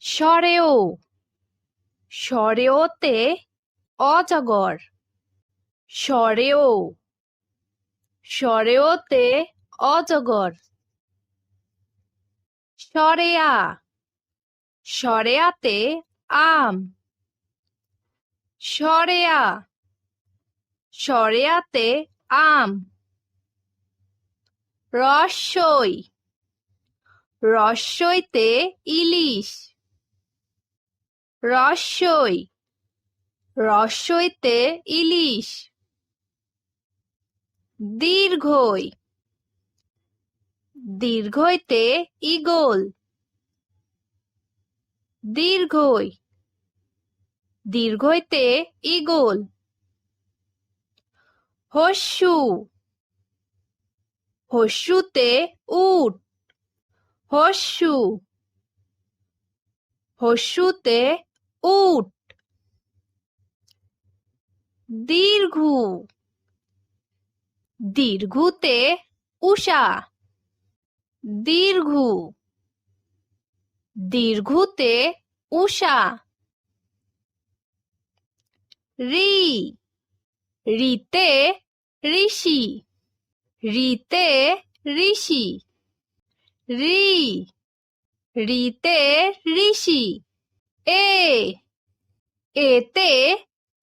সরেও, সরেওতে অজগর। সরেও, সরেওতে অজগর। সরেয়া, সরেয়াতে আম। সরেয়া, সরেয়াতে আম। রস্যই, রস্যইতে ইলিশ। রস্যই, রস্যইতে ইলিশ। দীর্ঘই, দীর্ঘইতে ঈগল। দীর্ঘই, দীর্ঘইতে ঈগল। হস্যু, হস্যুতে উট। হস্যু, হস্যুতে উট। দীর্ঘু, দীর্ঘুতে উষা। দীর্ঘু, দীর্ঘুতে উষা। রি, রিতে ঋষি। রিতে ঋষি। রি, রিতে ঋষি। এ, এতে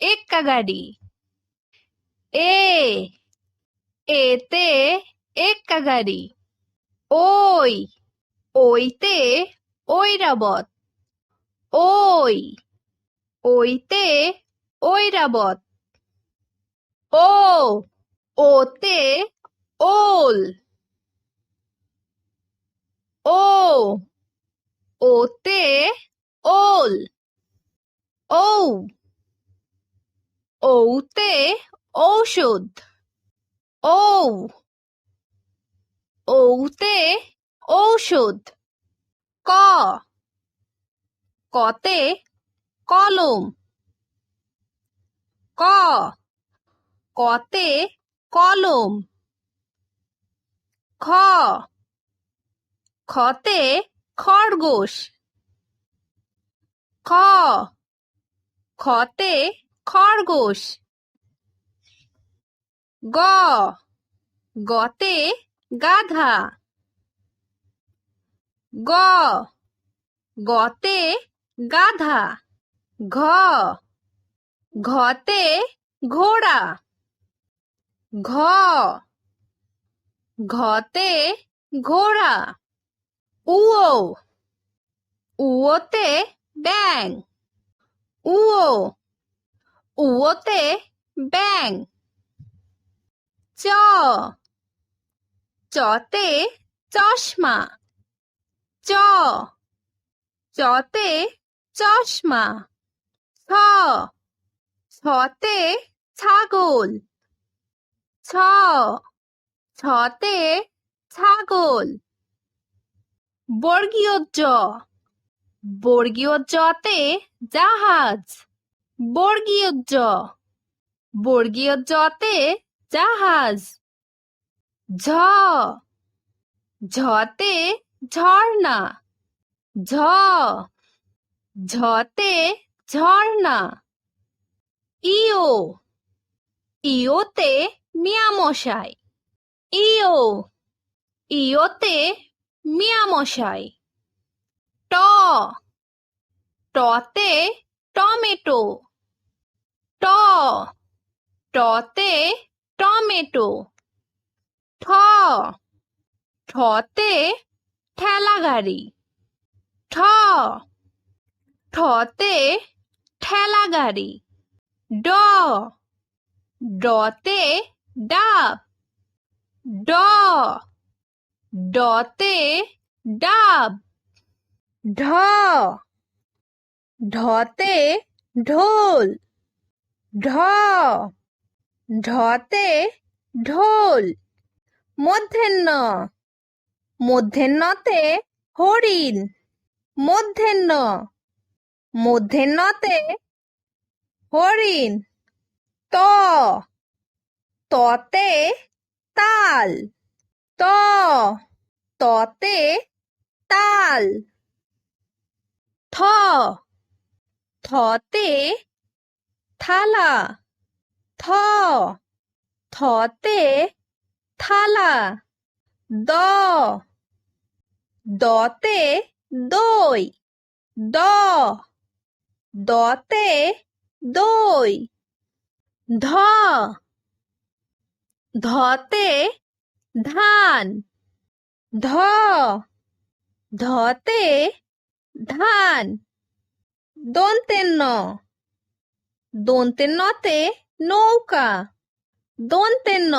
এক্কা গাড়ি। এ, এতে এক্কা গাড়ি। ওই, ওইতে ঐরাবত। ওই, ওইতে ঐরাবত। ও, ওতে ওল। ও, ওতে ওল। ঔ, ঔতে ঔষধ। ঔ, ঔতে ঔষধ। ক, কতে কলম। ক, কতে কলম। খ, খতে খরগোশ। খ, খতে খরগোশ। গ, গতে গাধা। গ, গতে গাধা। ঘ, ঘতে ঘোড়া। ঘ, ঘতে ঘোড়া। উও, উওতে ব্যাঙ। উও, উওতে ব্যাঙ। চ, চতে চশমা। চ, চতে চশমা। ছ, ছতে ছাগল। ছ, ছতে ছাগল। বর্গীয় জ, বর্গীয় জতে জাহাজ। বর্গীয় জ, বর্গীয় জতে জাহাজ। ঝ, ঝতে ঝর্ণা। ঝ, ঝতে ঝর্ণা। ইও, ইওতে মিয়ামশাই। ইও, ইওতে মিয়ামশাই। ট, টতে টমেটো। ট, টতে টমেটো। ঠ, ঠতে ঠেলা গাড়ি। ঠ, ঠতে ঠেলা গাড়ি। ড, ডতে ডাব। ড, ডতে ডাব। ঢ, ঢতে ঢোল। ঢ, ঢতে ঢোল। মধ্যাহ্ন, মধ্যাহ্নতে হরিণ। মধ্যাহ্ন, মধ্যাহ্নতে হরিণ। ত, ততে তাল। ত, ততে তাল। থ, থতে থালা, থ থতে থালা। দ দতে দই, দ দতে দই। ধ ধতে ধান, ধ ধতে ধান। দন্তের ন দন্তের নতে নৌকা, দন্তের ন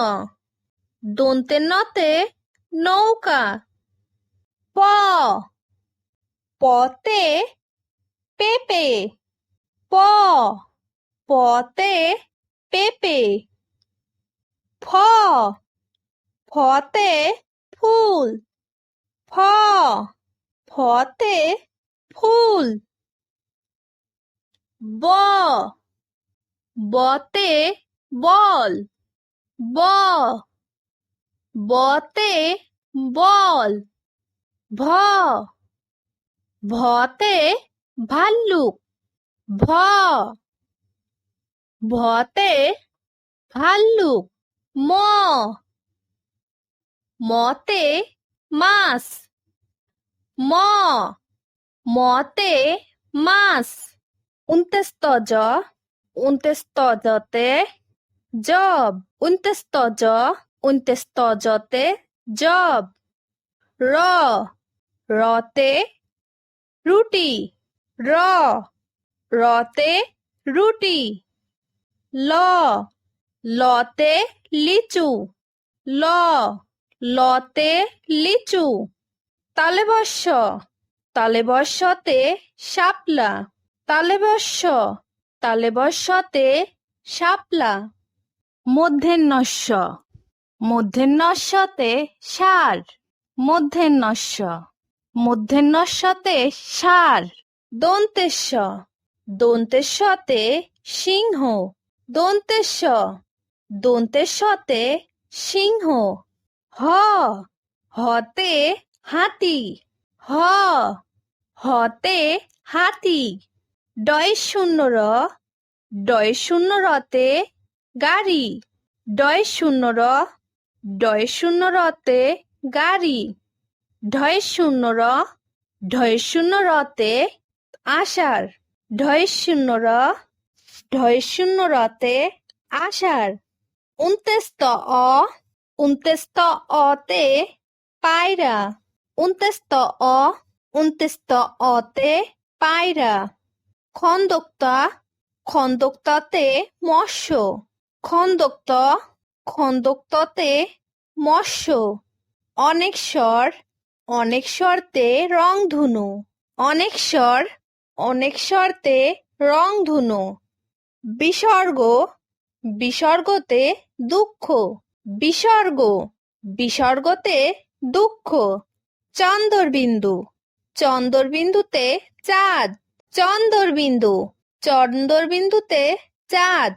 দন্তের নতে নৌকা। প পতে পেঁপে, প পতে পেঁপে। ফ ফতে ফুল, ফ ফতে ফুল। ব বতে বল, ব বতে বল। ভ ভতে ভাল্লুক, ভ ভতে ভাল্লুক। ম মতে মাছ, ম মতে মাছ। জ জতে জব, জতে জব। র রতে রুটি, র রতে রুটি। ল লতে লিচু, ল লতে লিচু। তালেবস্যতে শাপলা, তালেবস্যতে শাপলা। মূর্ধন্যস্যতে ষাঁড়, মূর্ধন্যস্যতে ষাঁড়। দন্তেশ্বতে সিংহ, দন্তেশ্বতে সিংহ। হ হতে হাতি, হ হতে হাতি। ডয় শূন্য রতে গাড়ি, ডয় শূন্য রতে গাড়ি। ঢয় শূন্য রতে আষাঢ়, ঢয় শূন্য রতে আষাঢ়। উনতেস্ত অতে পায়রা, উনতেস্ত অতে পায়রা। খন্দক্তাতে মৎস্য, খন্দক্ততে মৎস্য। অনেকস্বরতে রংধনু, অনেকস্বরতে রংধনু। বিসর্গতে দুঃখ, বিসর্গতে দুঃখ। চন্দরবিন্দুতে চাঁদ, চন্দরবিন্দুতে চাঁদ।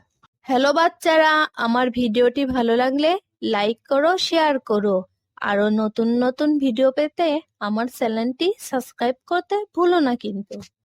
হ্যালো বাচ্চারা, আমার ভিডিওটি ভালো লাগলে লাইক করো, শেয়ার করো। আরো নতুন নতুন ভিডিও পেতে আমার চ্যানেলটি সাবস্ক্রাইব করতে ভুলো না কিন্তু।